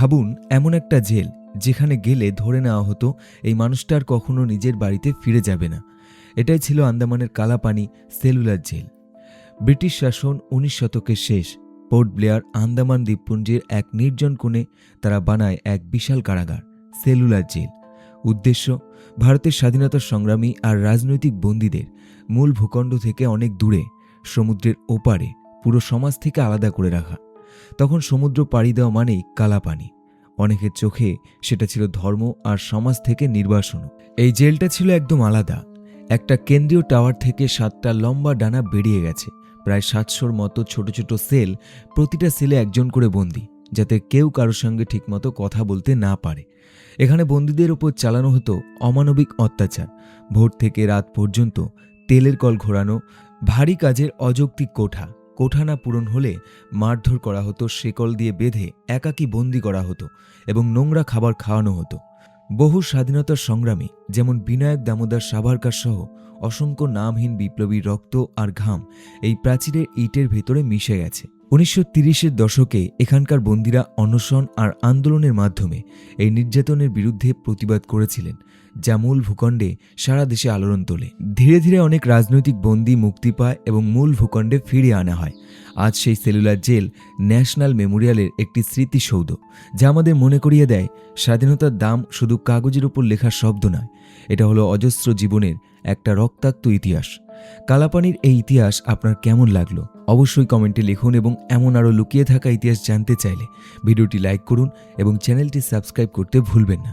ভাবুন, এমন একটা জেল যেখানে গেলে ধরে নেওয়া হতো এই মানুষটা আর কখনো নিজের বাড়িতে ফিরে যাবে না। এটাই ছিল আন্দামানের কালাপানি সেলুলার জেল। ব্রিটিশ শাসন 19 শতকের শেষ। পোর্ট ব্লেয়ার আন্দামান দ্বীপপুঞ্জের এক নির্জন কোণে তারা বানায় এক বিশাল কারাগার, সেলুলার জেল। উদ্দেশ্য, ভারতের স্বাধীনতা সংগ্রামী আর রাজনৈতিক বন্দীদের মূল ভূখণ্ড থেকে অনেক দূরে, সমুদ্রের ওপারে, পুরো সমাজ থেকে আলাদা করে রাখা। তখন সমুদ্র পাড়ি দেওয়া মানেই কালাপানি। অনেকের চোখে সেটা ছিল ধর্ম আর সমাজ থেকে নির্বাসন। এই জেলটা ছিল একদম আলাদা। একটা কেন্দ্রীয় টাওয়ার থেকে 7টা লম্বা ডানা বেরিয়ে গেছে, প্রায় 700-র মতো ছোট ছোট সেল, প্রতিটা সেলে একজন করে বন্দী, যাতে কেউ কারোর সঙ্গে ঠিকমতো কথা বলতে না পারে। এখানে বন্দীদের ওপর চালানো হতো অমানবিক অত্যাচার। ভোর থেকে রাত পর্যন্ত তেলের কল ঘোরানো, ভারী কাজের অযৌক্তিক কোঠা না পূরণ হলে মারধর করা হতো, শেকল দিয়ে বেঁধে একাকী বন্দি করা হতো এবং নোংরা খাবার খাওয়ানো হতো। বহু স্বাধীনতার সংগ্রামী যেমন বিনায়ক দামোদর সাভারকার সহ অসংখ্য নামহীন বিপ্লবীর রক্ত আর ঘাম এই প্রাচীরের ইটের ভেতরে মিশে গেছে। 1930-এর দশকে এখানকার বন্দীরা অনশন আর আন্দোলনের মাধ্যমে এই নির্যাতনের বিরুদ্ধে প্রতিবাদ করেছিলেন, যা মূল ভূখণ্ডে সারা দেশে আলোড়ন তোলে। ধীরে ধীরে অনেক রাজনৈতিক বন্দী মুক্তি পায় এবং মূল ভূখণ্ডে ফিরিয়ে আনা হয়। আজ সেই সেলুলার জেল ন্যাশনাল মেমোরিয়ালের একটি স্মৃতিসৌধ, যা আমাদের মনে করিয়ে দেয় স্বাধীনতার দাম শুধু কাগজের উপর লেখা শব্দ নয়, এটা হলো অজস্র জীবনের একটা রক্তাক্ত ইতিহাস। কালাপানির এই ইতিহাস আপনার কেমন লাগলো অবশ্যই কমেন্টে লিখুন, এবং এমন আরও লুকিয়ে থাকা ইতিহাস জানতে চাইলে ভিডিওটি লাইক করুন এবং চ্যানেলটি সাবস্ক্রাইব করতে ভুলবেন না।